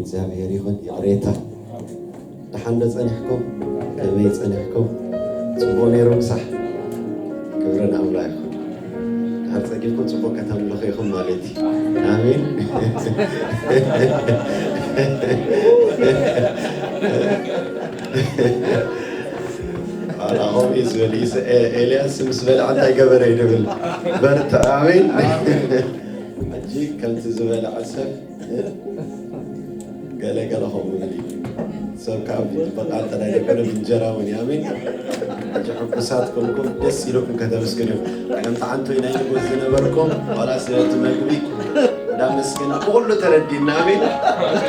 እግዚአብሔር ይሁን ይቅሬታ ተሐንደ ጸንሕኩም ከመይ ጸንሕኩም ጽቡቅ ነይሩ ሳሕ ክብረን አምላክ አርጸጊኩም ጽቡቅ ከተምልኹ ይኹም ማለት አሜን አላሁም ኢዝወሊስ ኤልያስ ምስበል አንተ ገበረ ይደብል በርታ አሜን እጂ ከምት ዝበል ዓሰብ ገለገለኹም ይብሊ ሰብካብ በቃል ተዳይደከነ እንጀራ ወን አሜን እጂ ሕቁሳት ኮንኩም ደስ ይለኩም ከተመስገኑ ከምት አንተ ይናይ ጎዝ ነበርኩም ወላ ስለቱ መግቢ ዳመስገና ሁሉ ተረዲና አሜን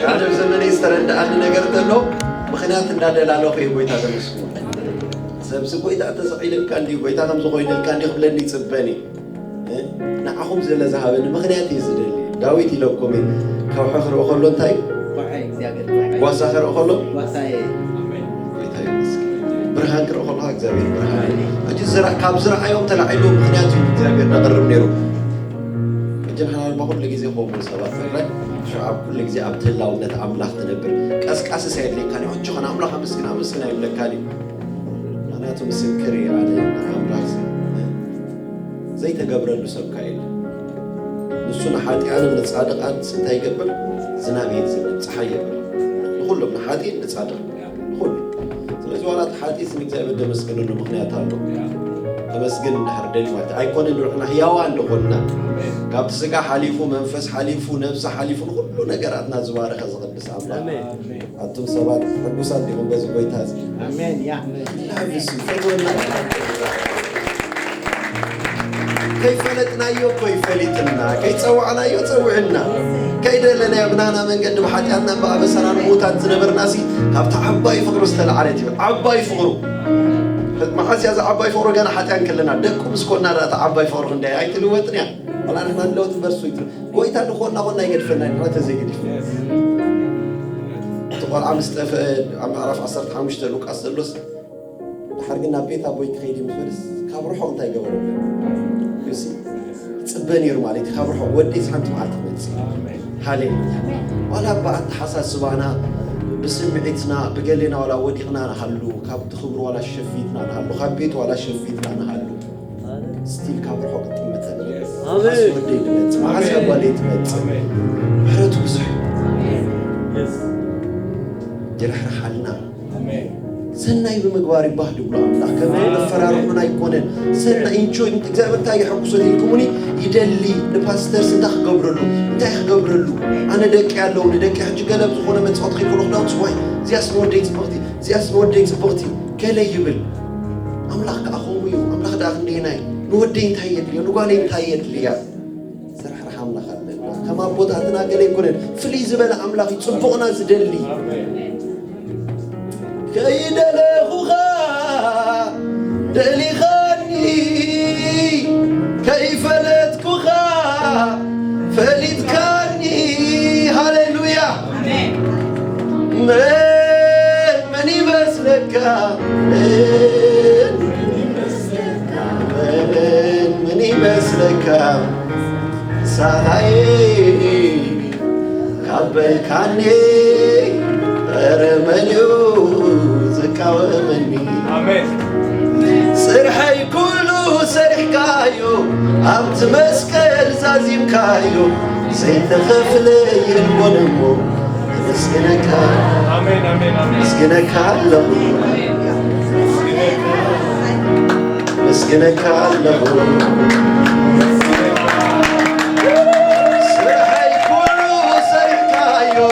ካለ ዘመኔ ይስተረዳ አንድ ነገር ተሎ ምክንያት እንዳደላለው ከይቦይታ ተመስገኑ ሰብስ ቆይታ ተሰቂልን ካንዲ ቆይታ ከም ዝኾይነል ካንዲ ክብለኒ ጽበኒ ንዓኹም ዘለ ዝሃበኒ ምክንያት ይዝደሊ ዳዊት ኢለኩም ካብ ሕኽሮ ከሎ እንታይ ዋሳ ክርኦ ከሎ ብርሃን ክርኦ ከሎ እግዚአብሔር ብርሃን እጂ ካብ ዝረኣዮም ተላዒሉ ምክንያት እግዚአብሔር ነቕርብ ነይሩ እጂ ሓናል በኩሉ ግዜ ኾሙ ሰባት ፈራይ شعب كل جزء عبد الله ونت أملاك تنبر كاس سيد لي كاني أجو أنا أملاك أمسكنا يقول كاني أنا تمسكري على أملاك زي تجبر النسب كايل نسونا حاتي أنا نتصادق أنت سنتي قبل زنابي زين صحيح كله من حاتي نتصادق كله سلسلة ولاد حاتي سنك زي بدنا مسكين إنه مخنيات هذا مسكين نحر دليل وقت أيقون إنه إحنا حيوان لقولنا قبل سجى حليفه منفس حليفه نفس حليفه كله نجاراتنا زوارق خزق بس عملا أنتم سبات حبوا صدقوا بس بيت هذا آمين يا أحمد لا بس كيف فلتنا يو كيف فلتنا كيف سوعنا يو سوعنا كيد لنا يا ابنانا من قدم حياتنا بقى بس أنا موتات زنبر ناسي هبت عباي فقروا استلعرتي عباي فقروا ما حس يا عباي فقروا جانا حتى كلنا دكوا بس كنا رأت عباي فقروا عندي أي تلوتني والله أنا ما نلوت برسوي قويت أنا خلنا يقدفنا ما تزيد تقول عم استفاد عم أعرف عصرت حامش تلوك أصلوس حرقنا بيت أبوي خيدي مفلس خبروا أنت يقولوا يسي تبني رمالي خبروا ودي سحنت معك بس حالي ولا بعد حساس سبحانه بسمعتنا بقلنا ولا وديقنا نحلو كاب تخبر ولا شفيتنا نحلو خبيت ولا شفيتنا نحلو ستيل كابر حق تمثل حسب ودي تمثل حسب ولي تمثل حرتو بزح جرح رحلنا سناي بمقبار بهد بلا الله كمان الفرار هنا يكون سنة إنشو أنت إذا بتاعي حكوا صديق كموني يدلي الباستر سنتخ قبرلو انتخ قبرلو أنا دك على لون دك حج قلب زخونة من صوت خير كلهم داون سواي زي اسمه ديك سبورتي زي اسمه ديك سبورتي كلا يبل أملاك أخوي أملاك داخل هناي نودين تهيد لي نقالين تهيد لي سرح رحمنا خلنا كما بوتاتنا قال يكون فليز بلا أملاك يصبغنا زدلي كيد لخوخا دلي خاني كيف لتكوخا فليت كاني هاليلويا مني بس لك مني بس لك ساعي قبل كاني رمليو زكاومني آمين سرحي كله سرح كايو عبت مسكل زازيم كايو زيت خفلي الونمو مسكنك آمين آمين آمين مسكنك الله مسكنك الله سرحي كله سرح كايو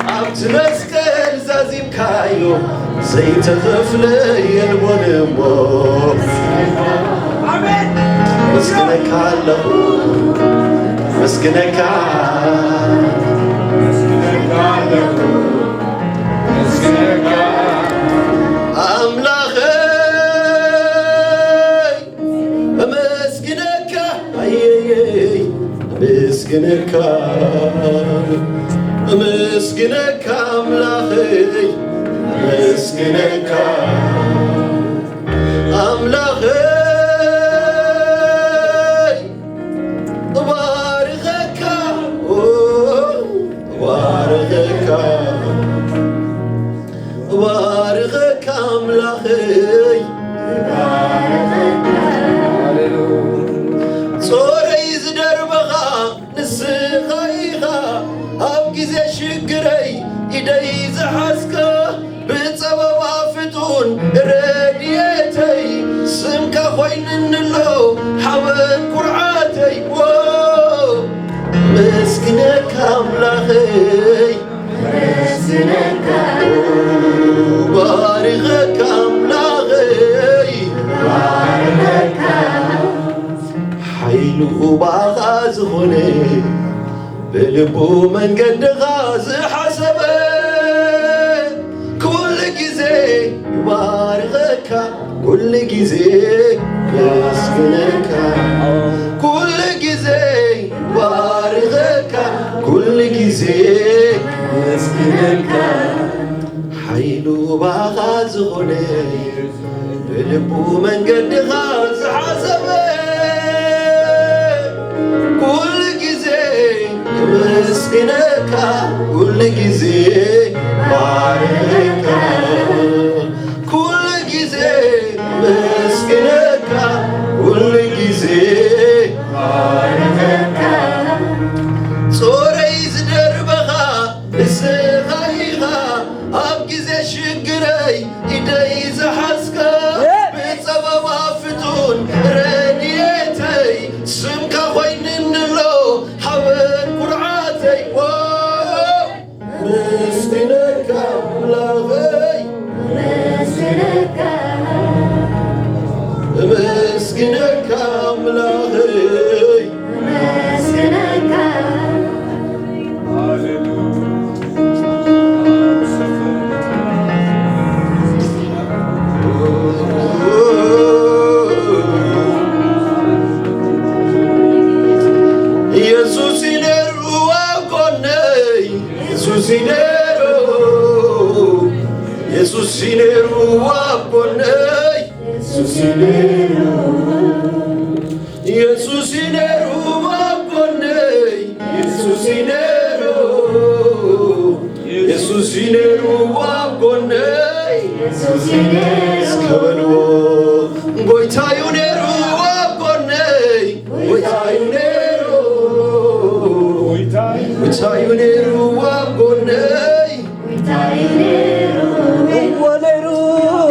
عبت مسكل زازيم كايو زيت خفلي الونمو آمين مسكنك الله مسكنك أملاخي مسكنك مسكنك مسكنك أملاخي مسكنك أملاخي بارغك بارغك أملاخي صوري زدر بغا نسخيخا أبقي زي شقري إيدي زحسكا بتصبب عفتون رديتي سمكا خوين النلو حاول قرعاتي مسكنك أملاخي مسكنك بارغك أملاخي بارغك حيلو باغاز خوني بلبو من قد غاز حسبه كل جزي يبارغك كل جزي يسكنك كل جزي يبارغك كل جزي يسكنك حيلو باغاز خوني بلبو من قد غاز حسبه كل جزي مسكنك كل جزي بارك كل جزي مسكنك كل جزي بارك صوري زدربها السخيخة أبقي زي شقري إيدي زحسكا بسبب عفتون رديتي سمكا خوين النلو حاول قرعاتي مسكنك أملاخي مسكنك مسكنك أملاخي مسكنك Susinero waponei Susinero Susinero waponei Susinero Susinero waponei Susinero Skabalo Goitayunero waponei Goitayunero Goitayunero waponei Goitayunero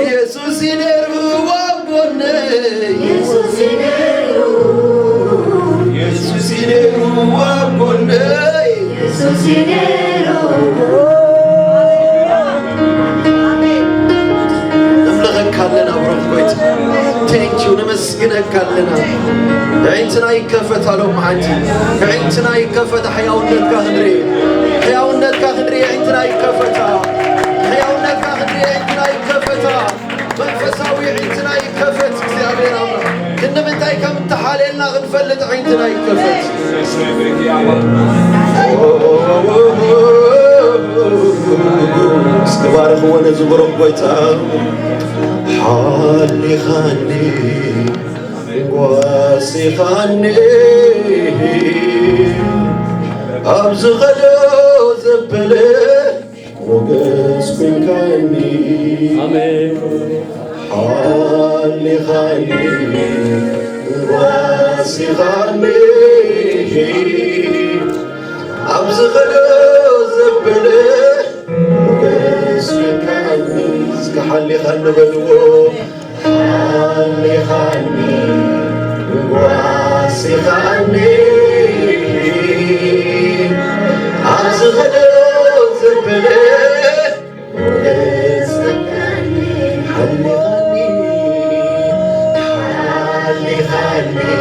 Yesusinero waponei Yesusinero Yesusinero waponei Yesusinero نملغك لنا برفقويت Thank you نمسكنك لنا عينتنا يكفت هلو معانتي عينتنا يكفت حياونتك هنري حياونتك هنري عينتنا يكفتها حياونتك هنري عينتنا يكفتها منفساوي عينتنا يكفت እግዚአብሔር አምላክ ክንምንታይ ከምትሓለልና ክንፈልጥ عينتنا يكفت استبارك وانا زبرك بيتا حالي خاني واسي خاني أبز غلو زبلي وقس كن كاني حالي خاني واسي خاني أبز غلو زبلي وقس كن كاني حالي خاني بلو حالي خاني واسي خاني أبز غلو زبلي وقس كن كاني حالي خاني حالي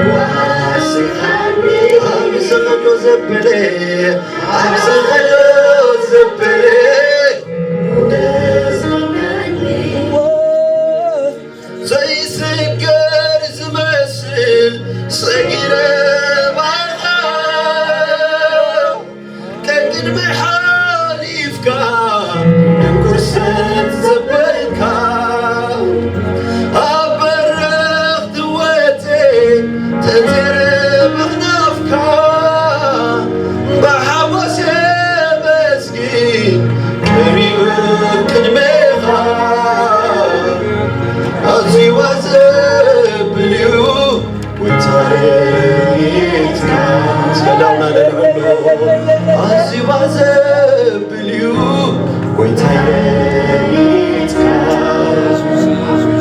واسي خاني أبز غلو زبلي أبز غلو زبلي وقس كن كاني ዘብልዩ ጎይታዬ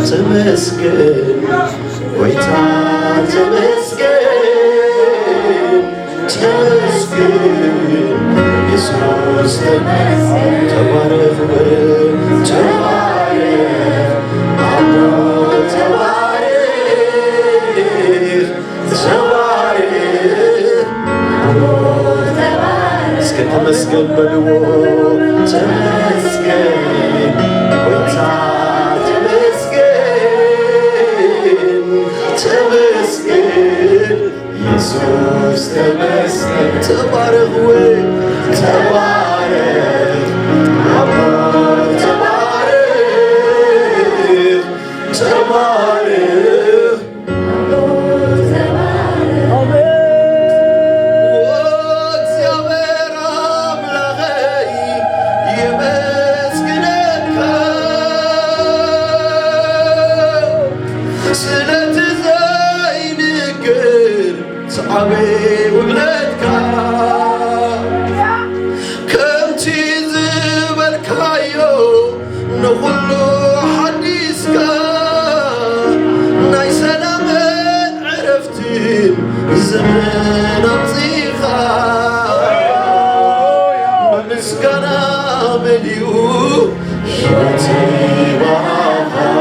ተመስገን ጎይታ ተመስገን ተመስገን ኢየሱስ ተባረክ ተባረክ አቦ ተባረክ ተባረክ አቦ ተባረክ እስከ ተመስገን በልዎ ተመስገን ጎይታ ተመስገን ኢየሱስ ተመስገን ተባረክ ተባረክ አቦ ተባረክ ተባረክ እግዚአብሔር አምላኸይ ይመስግነካ صعبي وبلادك كمت زبالكايو نغلو حديثك ناي سلامت عرفتين زمان أبصيخا ومسكنا مليو شبتي معها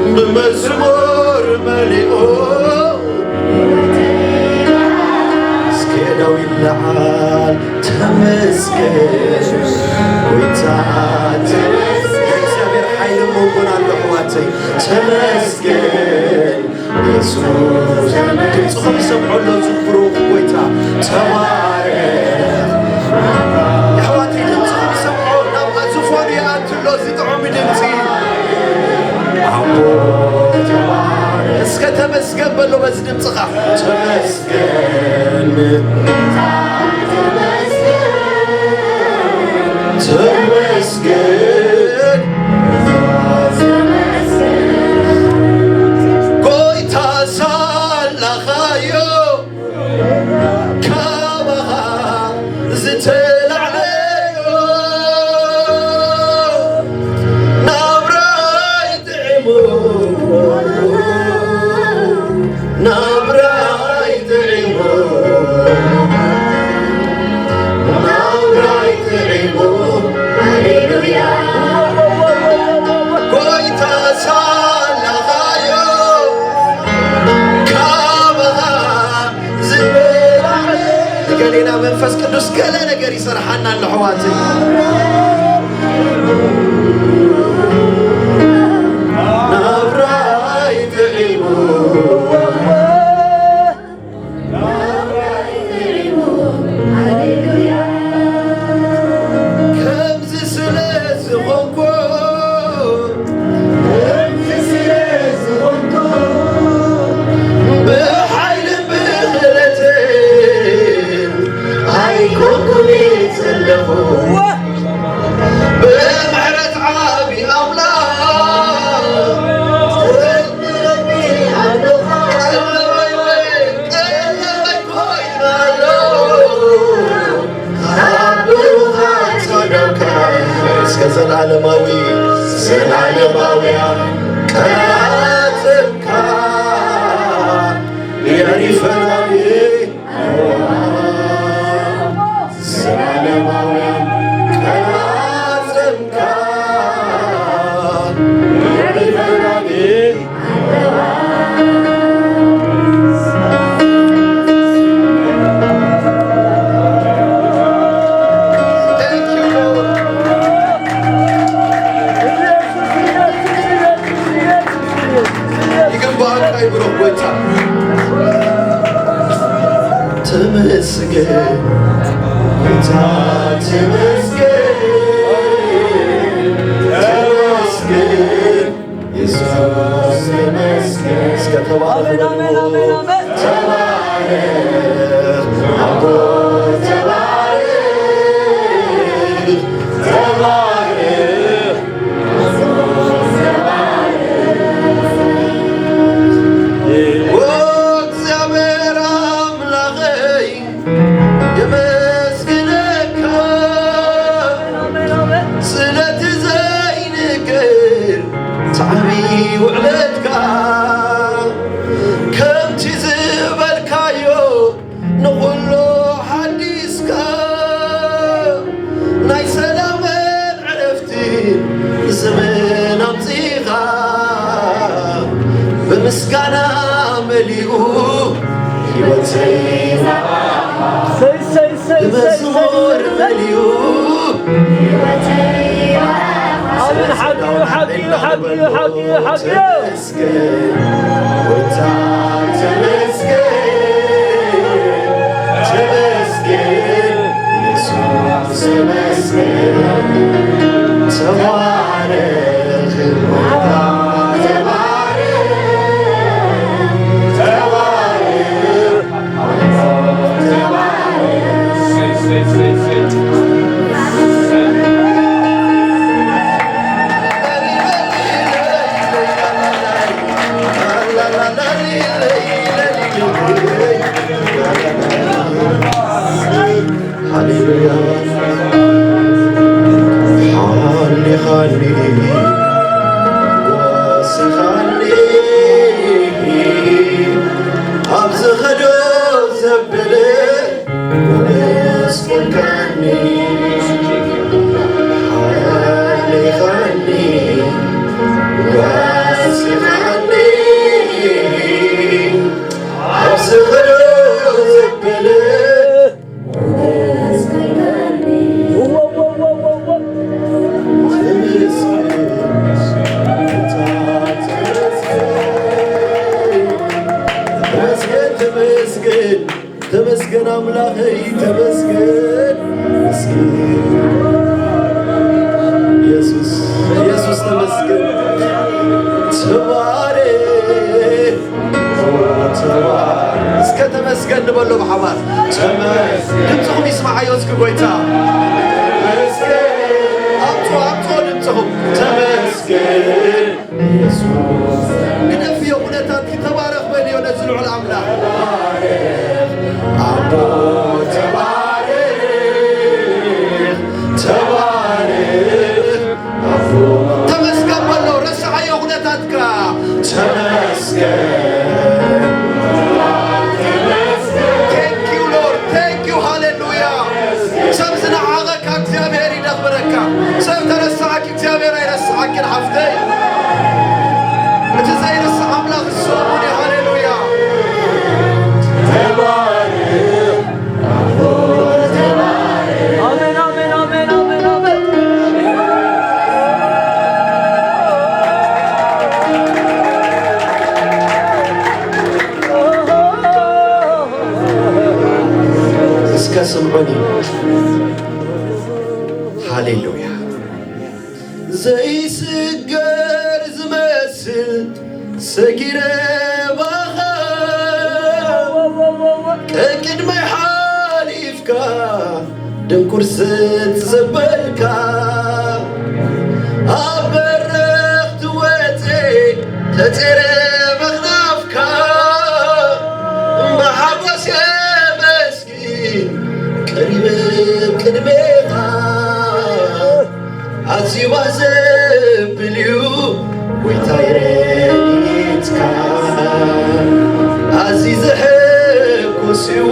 بمزمور مليو لعال تمسكن ويتعال እግዚአብሔር ኃይል መሆን አለዋትይ ተመስገን ኢየሱስ ድምፅኹም ይሰምዑሎ ዝኽብሩ ጎይታ ተባረክ ኣሕዋተይ ድምፅኹም ይሰምዑ ናብ ዝፎኑ ይኣትሎ ዝጥዑም ድምፂ ኣቦ ተባረክ እስከ ተመስገን በሎ በዚ ድምፅኻ ተመስገን ተመስገን ጎይታ ሳላኻዮ ካባኻ ዝተላዕለዮ ናብራይ ጥዕሙ ናብራይ ጥዕሙ قالينا منفس قدوس قال ነገር ይሰርሐና ለሕዋት ናብራይ ጥዒሙ ሃሌሉያ ከምዚ ስለዝኾንኩ ብሓይልን ብኽእለትን ኣይኮንኩን ዘለኹ ብምሕረት ዓቢ ኣምላኽ ቀለበይ ኮይናሎ ካብ ብሩኻት ሰደካ እስከ ዘላለማዊ ዘላለማውያ ቀናትካ የሪፈናዊ ዘላለማውያን ቀናትካ የሪፈናዊ ተመስገን ጌታ ተመስገን ተመስገን ኢየሱስ ተመስገን እስከ ተባረክ ተባረክ አቦ ተባረክ ተባረክ እግዚአብሔር አምላኸይ የመስግነካ ምስጋና መሊኡ ሕይወተይ መዝሙር መሊኡ አሜን ሐቂዩ ተመስገን ወታ ተመስገን ኢየሱስ ተመስገን ተባረክ ሃሌሉያ ሃሌ ወሲኻኒ ኣብዚ ኸዶ ዘበለ ወስኩልካኒ ሃሌኻኒ ወሲኻኒ ኣብዚ ኸዶ ዘበለ ተመስገን አምላኸይ ተመስገን ኢየሱስ ተመስገን ተባረክ እስከ ተመስገን ንበሎ ብሓባር ድምፅኹም ይስማዓዮ እስኪ ጎይታ ኣምፅኦ ድምፅኹም ተመስገን ኢየሱስ ግደፍዮ ኩነታት ተባረኽ በልዮ ነዚ ልዑል ኣምላኽ አቦ ተባረክ አቦ ተመስገን በለው ረሳዓዮ ኩነታትካ ተመስገን ቴንክ ዩ ሎርድ ቴንክ ዩ ሃሌሉያ ሰብ ዝነዓቐካ እግዚአብሔር ይደኽብረካ ሰብ ተረሳዓኪ እግዚአብሔር ኣይረሳዓኪን ሓፍተይ እቲ ዘይረሳዕ ኣምላኽ እሶሙን ሃሌሉያ ስምዑኒ ሃሌሉያ ዘይስገር ዝመስል ሰጊረ ባኻ ከቅድመይ ሓሊፍካ ድንኩርሰት ዘበልካ ኣብ በረኽቲ ወፄ ተፀረ መኽናፍካ ብሓጎስ የመስኪን ቀሪበ ቅድሜኻ ኣዝዩባ ዘብል እዩ ጎይታይ ረድኤትካ ኣዝዩ ዘሕጉስ እዩ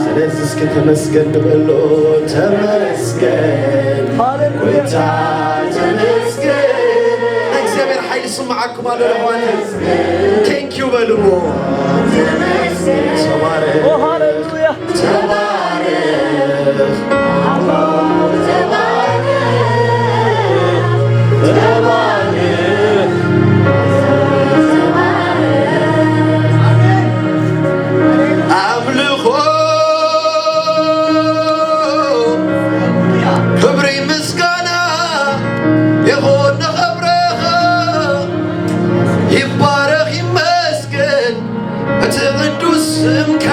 ስለዚ እስኪ ተመስገን ንበሎ ተመስገን ጎይታ ተመስገን ናይ እግዚኣብሔር ሓይሊ ስማዓኩም ኣሎ ለዋት ቴንክ ዩ በልዎ ተባረክ ተባረክ ኣምልኾ ክብሪ ምስጋና ይኹን ንኽብረኻ ይባረኽ ይመስገን እቲ ቅዱስ ስምካ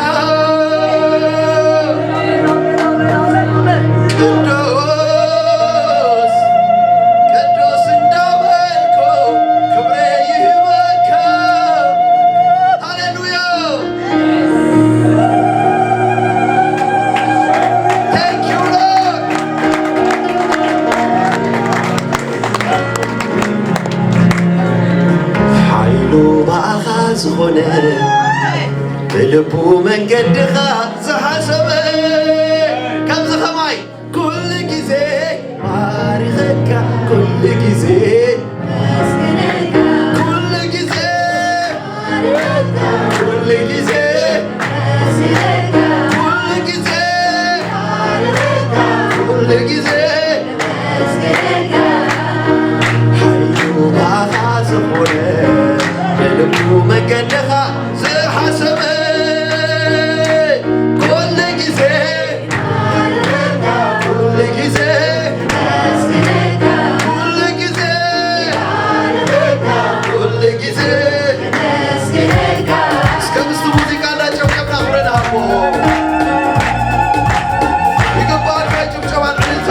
ጊዜ ሓይሉ ባኻ ዝኾነ በልቡ መገድኻ ዝሓሰበ ኩሉ ጊዜ ኩሉ ጊዜ ኩሉ ጊዜ ኩሉ ጊዜ እስከ ምስቱ ሙዚቃ እናጨብጨብና አብረን አቦ ይገባል ጭብጨባ ዕልልታ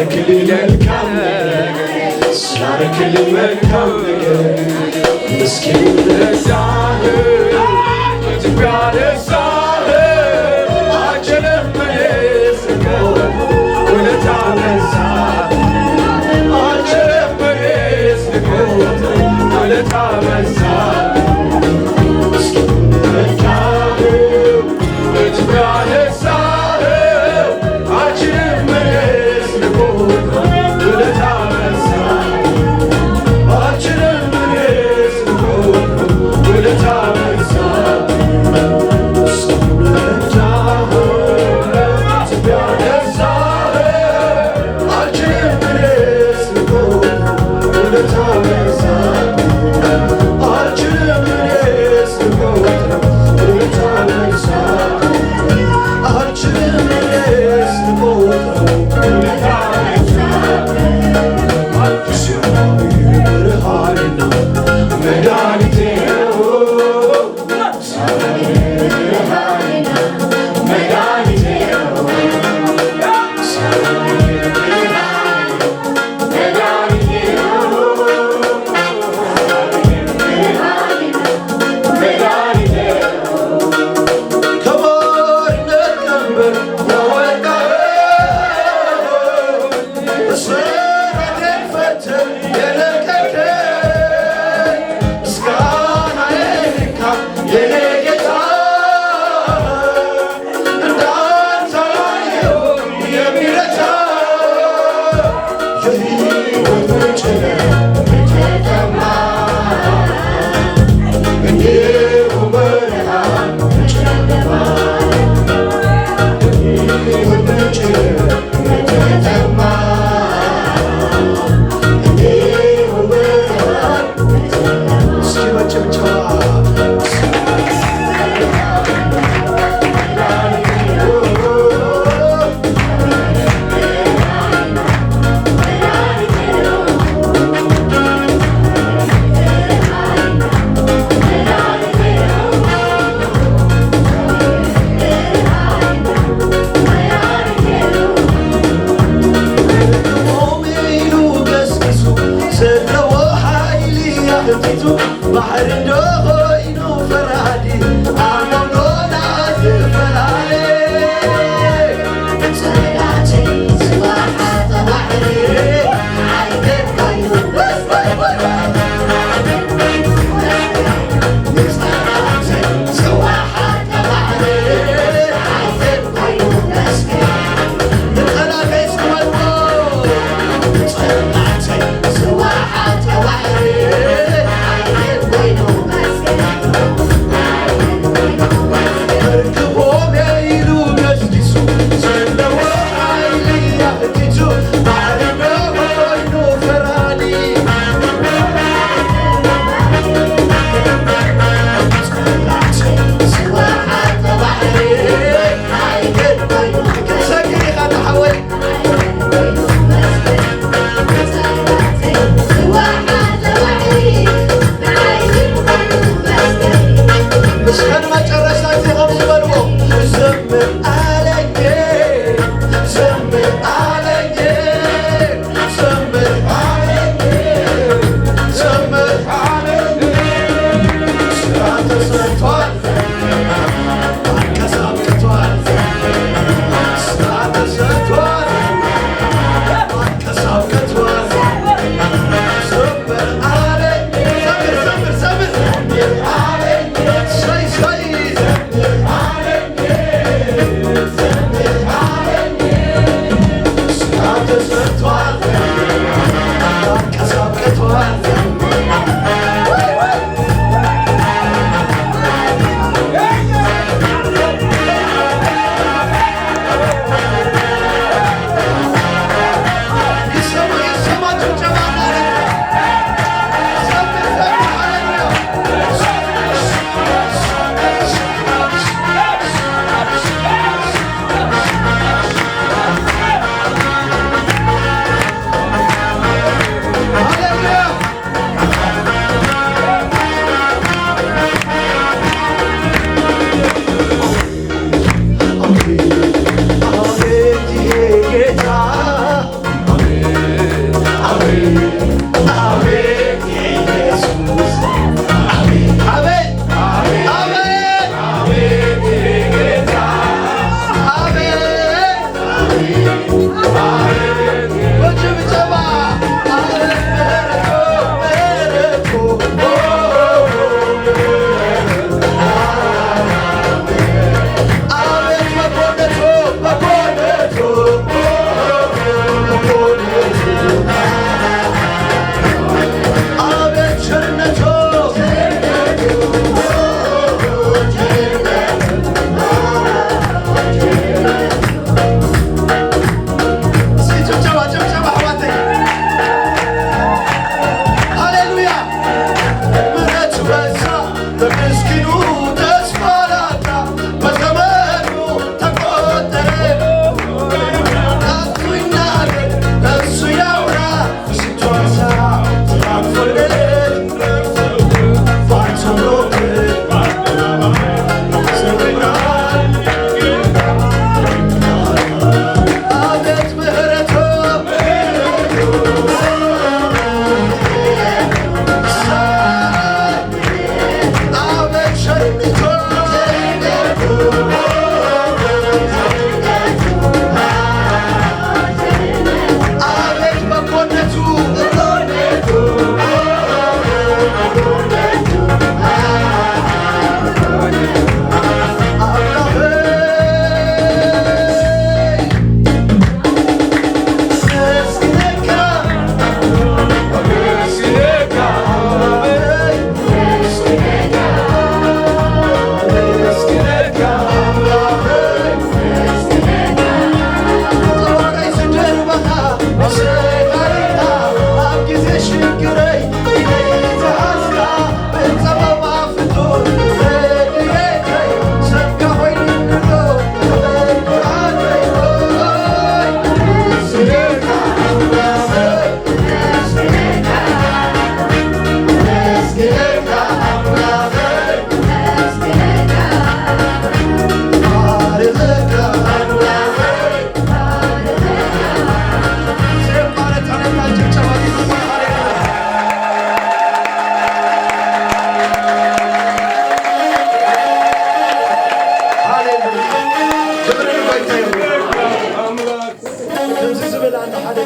ስላረክልኝ መልካም ነገር ስላረክልኝ መልካም ነገር ምስኪን ረሳህ ኢትዮጵያ ረሳህ አልችልም እኔ ስቆም ውለታ በዛህ አልችልም እኔ ስቆም ውለታ በዛህ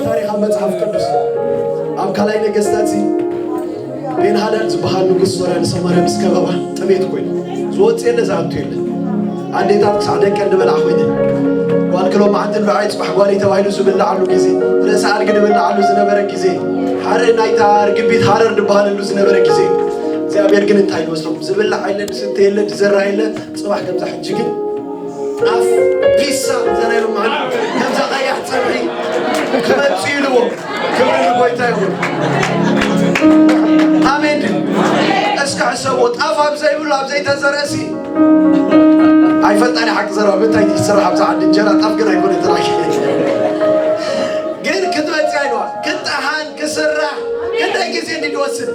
ታሪክ መጽሐፍ ቅዱስ ኣብ ካልኣይ ነገሥታት ቤን ሃዳድ ዝበሃል ንጉስ ሶርያ ንሰማርያ ምስ ከበባ ጥሜት ኮይኑ ዝወፅእ የለ ዝኣቱ የለ ኣዴታት ክሳዕ ደቀ ንበልዓ ኮይነ ጓል ክሎ መዓልትን በዓይ ፅባሕ ጓለይ ተባሂሉ ዝብላዓሉ ግዜ ርእሲ ኣድጊ ንብላዓሉ ዝነበረ ግዜ ሓደ ናይታ ርግቢት ሃረር ንበሃለሉ ዝነበረ ግዜ እግዚአብሔር ግን እንታይ ይመስሎም ዝብላዕ የለ ዝስተ የለ ዝዘራ የለ ፅባሕ ከምዛ ሕጂ ግን ኣፍ ፒሳ ዘናይሉ ማለት ከምዛ ቀያሕ ፀብሒ ክመፁ ኢልዎ ክብሪ ንጎይታ ይሁን አሜን እስካዕ ሰብዎ ጣፍ ኣብ ዘይብሉ ኣብ ዘይተዘርአሲ ኣይፈልጣኒ ሓቂ ዘረባ ምንታይ ትስራሕ ኣብዛ ዓዲ እንጀራ ጣፍ ግን ኣይኮነ ጥራይ ግን ክትመፅእ ኣይነዋ ክጠሓን ክስራሕ ክንደይ ግዜ እንዲወስድ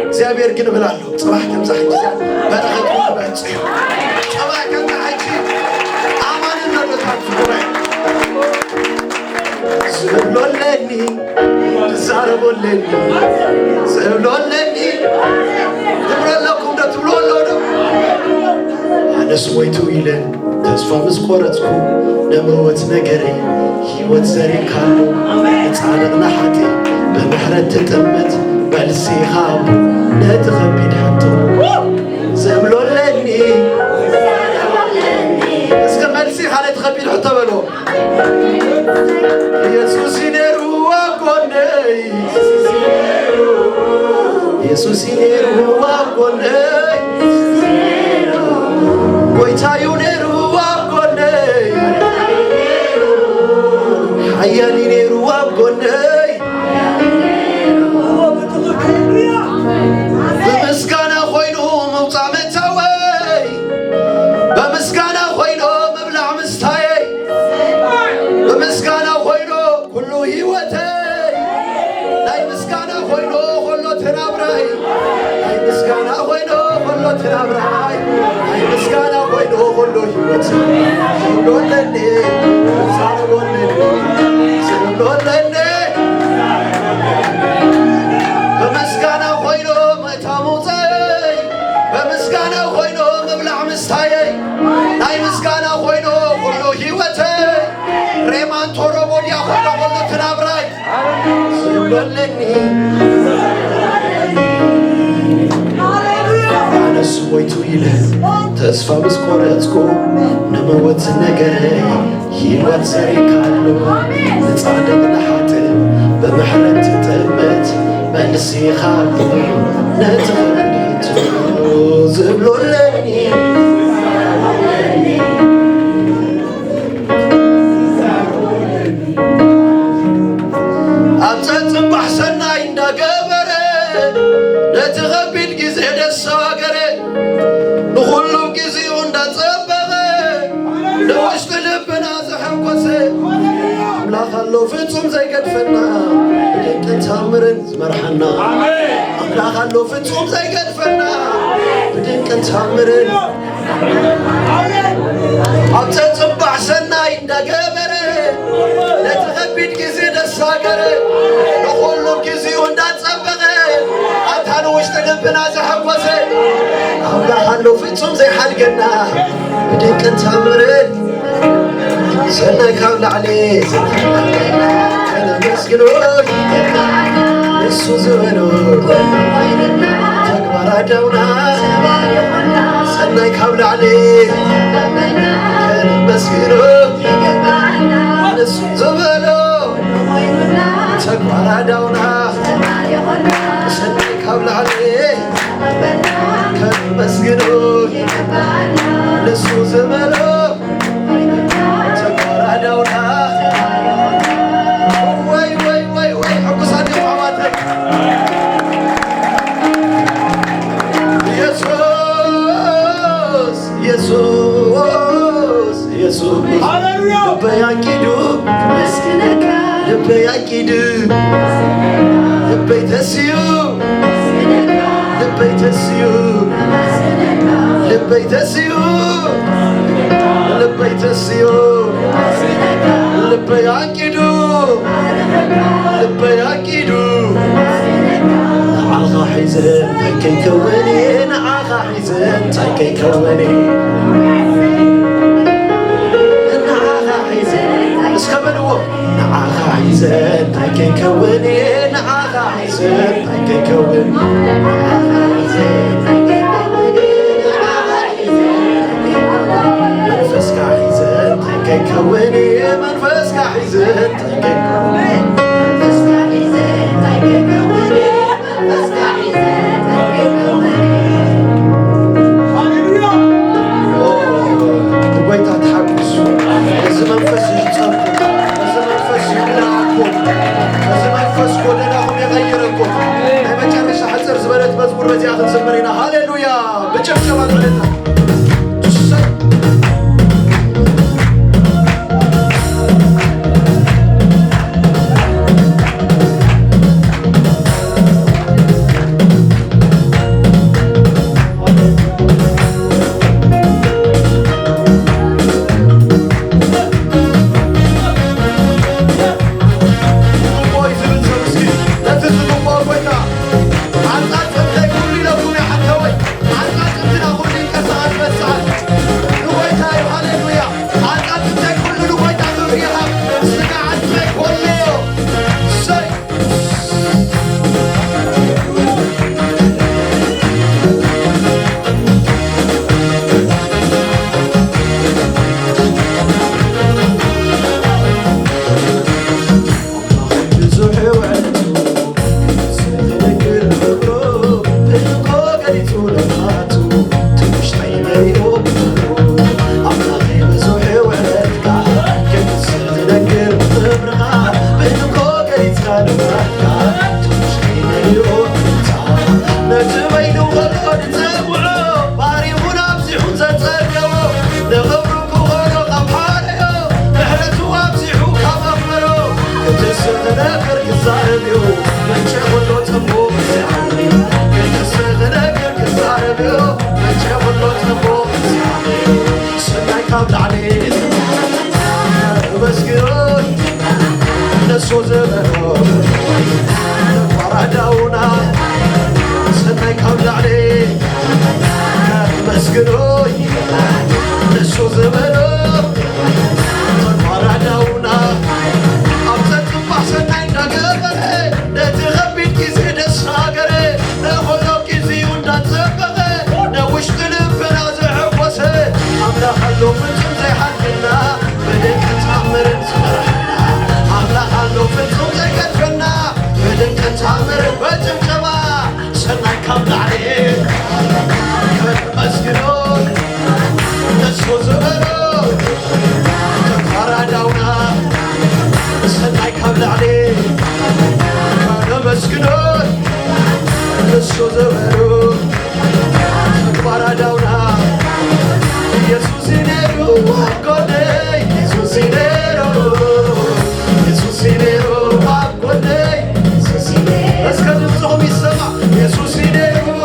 እግዚአብሔር ግን እብላለሁ ፅባሕ ከምዛ ሕጂ በረኸት ክመፅእ እዩ ፅባሕ ከምዛ ሕጂ አማንነታት ፍቅራይ ዝብሎለኒ ዝዛረቦለኒ ዝብሎለኒ ትብሎለኩም ዶ ትብሎሎ ዶ ኣነስ ሞይቱ ኢለን ተስፋ ምስ ቆረፅኩ ነመወት ነገረይ ሂወት ዘሪካሉ ንፃድቕና ሓጢ ብምሕረት ትጥምት መልሲኻ እቡ ነቲ ኸቢድ ሕቶ ዝብሎለኒ እስከ መልሲኻ ነቲ ኸቢድ ሕቶ በልዎ ኢየሱስ ነይሩ ኣብ ጎነይ ኢየሱስ ነይሩ ኣብ ጎነይ ጎይታዩ ነይሩ ኣብ ጎነይ ሓያሊ ነይሩ ኣብ ጎነይ ብምስጋና ኮይኑ ምውፃእ መእታወይ ብምስጋና ኮይኑ ምብላዕ ምስታየይ ብምስጋና ኮይኑ ኩሉ ሂወተይ ናይ ምስጋና ኮይኑ ኩሉ ትናብራይ ናይ ምስጋና ኮይኑ ኩሉ ትናብራይ ናይ ምስጋና ኮይኑ ኩሉ ሂወተይ ዝብሎለኒ ዝዛረቦለኒ ዝብሎለኒ በምስጋና ኮይኑ ምእታው ምውፃእይ በምስጋና ኮይኑ ምብላዕ ምስታየይ ናይ ምስጋና ኮይኑ ኩሉ ሂወተይ ሬማን ቶሮቦድያ ኮይኑ ኩሉ ትናብራይ ዝብሎለኒ ኣነስ ሞይቱ ኢለ ተስፋ ምስ ቆረፅኩ ንመወት ነገረይ ሂወት ዘሪካሉ ንፃድቕ ንሓጥእ ብምሕረት ትጥምት መልሲኻ ነቲ ኸቢድ ዝብሎለኒ ኣብ ፀፅባሕ ሰናይ እንዳገበረ ነቲ ኸቢድ ግዜ ደሰዋገረ ንኹሉ ግዚኡ እንዳፀበቐ ንውሽጢ ልብና ዘሐጐሰ ኣምላኽ ኣሎ ፍጹም ዘይገድፈና ብድንቅን ተኣምርን ዝመርሐና ኣምላኽ ኣሎ ፍጹም ዘይገድፈና ብድንቅን ተኣምርን ኣብ ፀፅባሕ ሰናይ እንዳገበረ ነቲ ኸቢድ ግዜ ደሳገረ ንኹሉ ግዚኡ እንዳፀበቐ ኣታ ንውሽጢ ልብና ዘሐጐሰ ኣምላኽ ኣሎ ፍጹም ዘይሓድገና ብድንቅን ተኣምርን ሰናይ ካብ ላዕሊ ከነመስግኖ ንሱ ዝበሎ ተግባር ኣዳውና ሰናይ ካብ ላዕሊ ከነመስግኖ ንሱ ዝበሎ ተግባር ኣዳውና ሰናይ ካብ ላዕሊ ከነመስግኖ ንሱ ዝበሎ አዳውና ወይ ሕጉሳት የማማተይ ኢየሱስ ኢየሱስ ኢየሱስ ልበይ አቂዱ ልበይ አቂዱ ልበይ ተስዩ ልበይ ተስዩ ልበይ ተስዩ ልበይ ተስዩ ልበይ አቂዱ ልበይ አቂዱ ንዓኻ ሒዘን እንታይ ከይከወኒ ንዓኻ ሒዘን እንታይ ከይከወኒ ንዓኻ ሒዘን እስከ በልዎ ንዓኻ حيزن تايكن كوني نعاك حيزن تايكن كوني منفسك حيزن تايكن كوني منفسك حيزن تايكن كوني هاليلويا بجبجبة غلطة Jesus,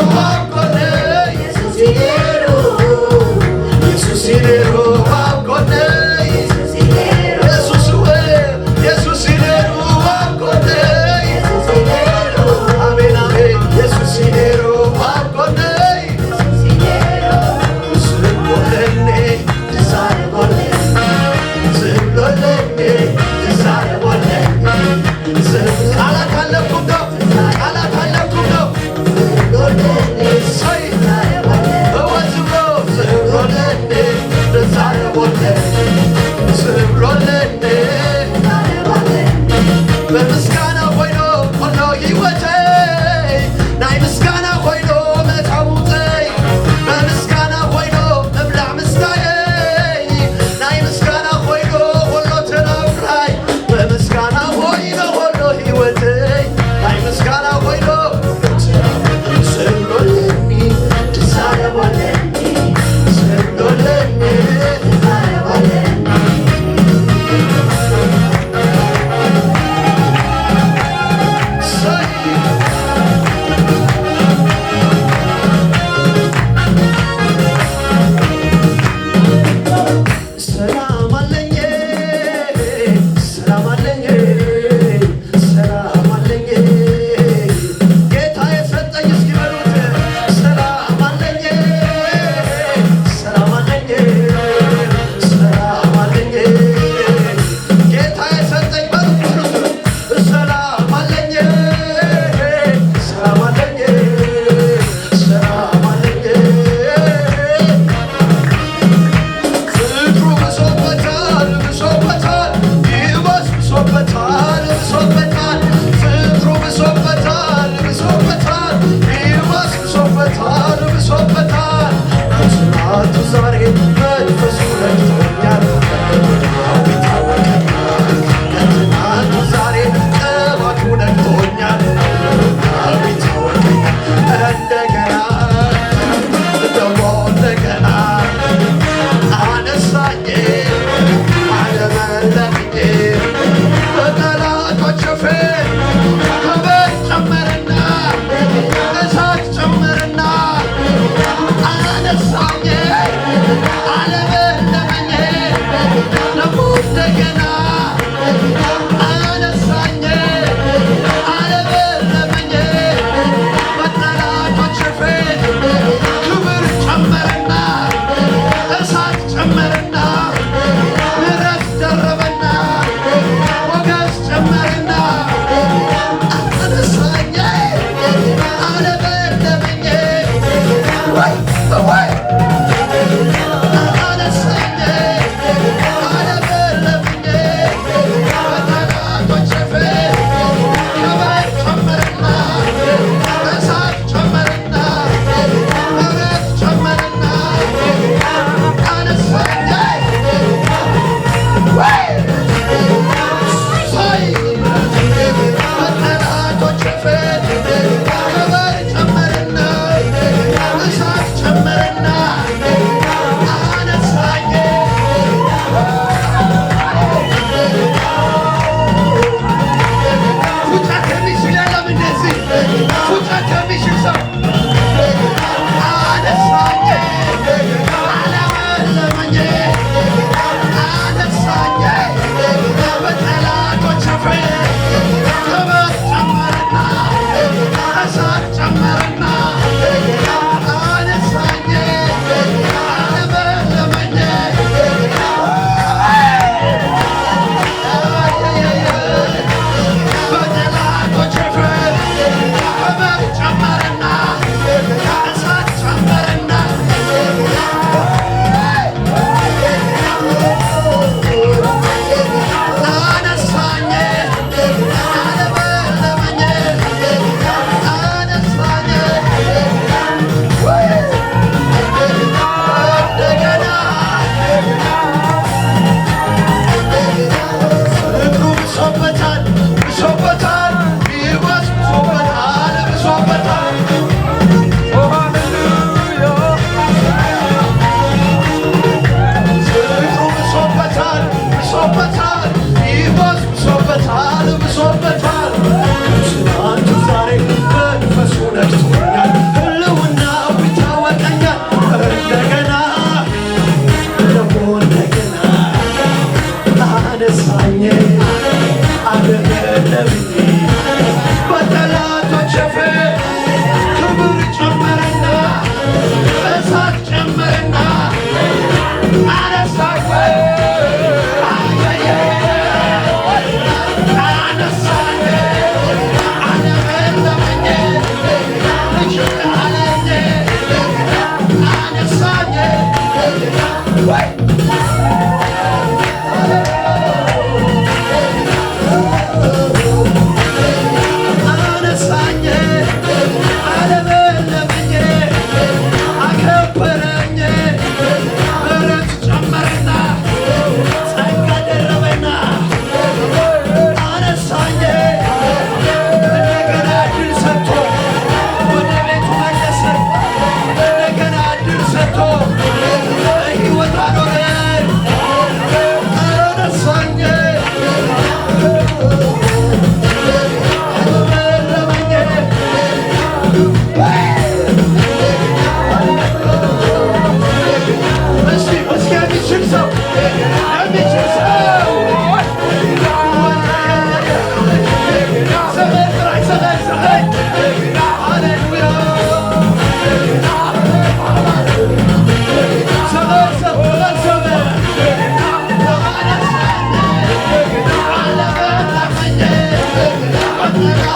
Yeah.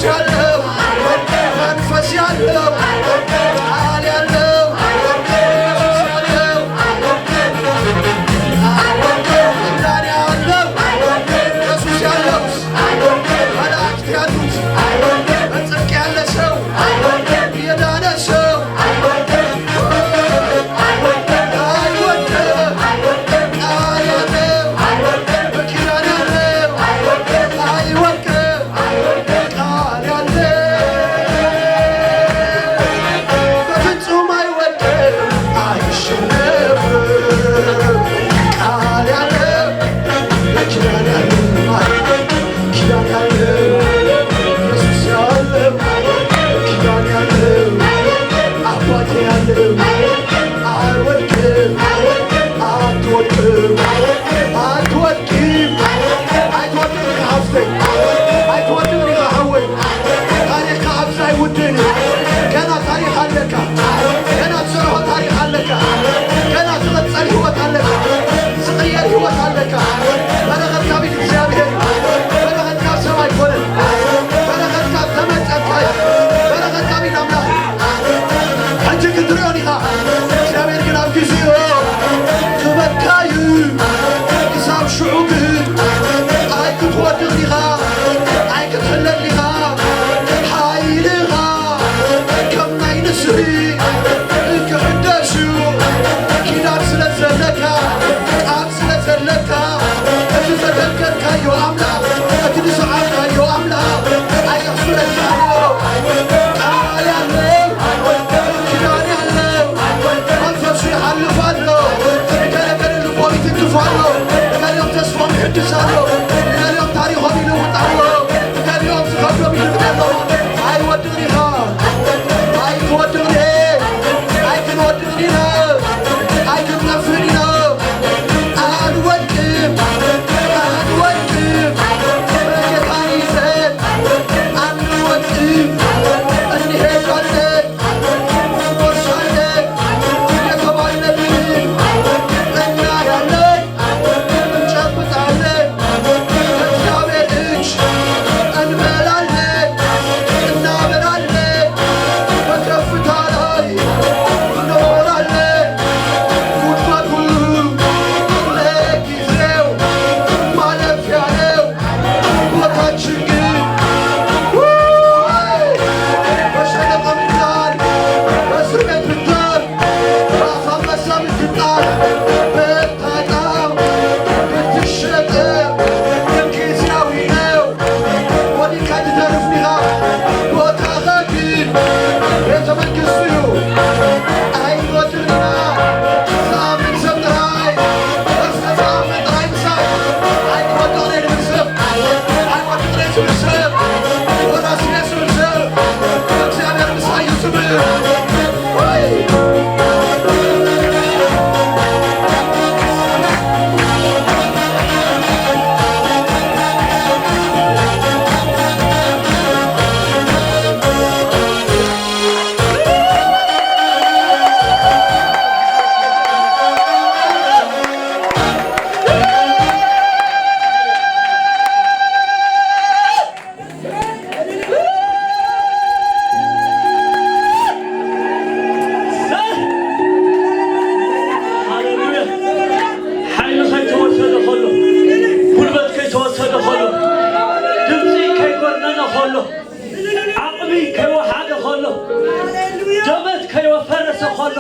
ያለው መንፈስ ያለው ቃል ያለው ኢየሱስ ያለው ዳን ያለው ኢየሱስ ያለው መላእክት ያሉት በጽድቅ ያለ ሰው የዳነ ሰው አይወድም ቃል ያለው በኪዳን ያለው አይወድም ቃል ያለው በፍጹም አይወድም አይሸነፍም ቃል ያለው ኪዳን ያለው ኪዳን ያለው ኢየሱስ ያለው ኪዳን ያለው አባቴ ያለው አይወድቅም አትወድቅም አትወድቅም አይትወድቅም ከሀፍተኝ አይትወድቅም ከሀወይ ታሪክ ከአብዛይ ውድን ገና ታሪክ አለካ ገና ትሰርሖ ታሪክ አለካ ገና ትቐፀል ህይወት አለካ ዝቕየር ህይወት አለካ በረኸት ካብ ኢድ እግዚአብሔር በረኸት ካብ ሰማይ ኮነን በረኸት ካብ ተመፀካይ በረኸት ካብ ኢድ ኣምላኽ ሕጂ ክትሪኦን ኢኻ እግዚአብሔር ግን ኣብ ግዚኡ ክበካዩ ክሳብ ሽዑ ግን ኣይክትወድቕ ኢኻ ኣይክትሕለል ኢኻ ሓይልኻ ከም ናይ ንስሪ ክሕደሱ ኪዳን ስለ ዘለካ ቃል ስለ ዘለካ እቲ ዘደንገርካዮ ኣምላኽ እቲ ንሰዓብካዮ ኣምላኽ ኣየኽፍረካዮ ቃል ያለው ኪዳን ያለው መንፈሱ ይሓልፍ ኣሎ ገለገለ ልቦም ይትንክፍ ኣሎ ገሊኦም ተስፎም ይሕድስ ኣሎ ገሊኦም ታሪኾም ይልውጥ ኣሎ ገሊኦም ዝኸብዶም ይልቅድ ኣሎ ኣይወድቕን ኢኻ ኣይትወድቕን ኣይክንወድቕን ኢና ኣይክንጠፍእን ኢና አንወድቅም አንወድቅም በጌታ ይዘን አንወድቅም እንሄዳለን እንወርሳለን የተባለልን እናያለን እንጨብጣለን ከእግዚአብሔር እጅ እንበላለን እናበላለን በከፍታ ላይ እንኖራለን ጉድጓድ ሁሉ ለጊዜው ማለፊያ ነው ቦታችን ግን በሸለቆ ብትጣል በእስር ቤት ብትጣል በአፍ አንበሳ ብትጣል ብታጣም ብትሸጥም ጊዜያዊ ነው ወዲህ ካይትተርፍ ኒኻ ቦታኸ ግን ቤተ መንግሥት እዩ ኣይትወድቕን ኢና ዝኣምን ሰብ ጥራይ እስከ ዝኣምን ጥራይ ምሳይ ኣይትወድቕን እየ ዝብል ሰብ ኣይወድቕን እየ ዝብል ሰብ ወራሲ እየ ዝብል ሰብ እግዚአብሔር ምሳይ እዩ ዝብል ወይ ሃሌሉያ ሓይሊ ከይተወሰደ ከሎ ጉልበት ከይተወሰደ ከሎ ድምፂ ከይጎርነነ ከሎ ዓቕሚ ከይወሓደ ከሎ ጀመት ከይወፈረሰ ከሎ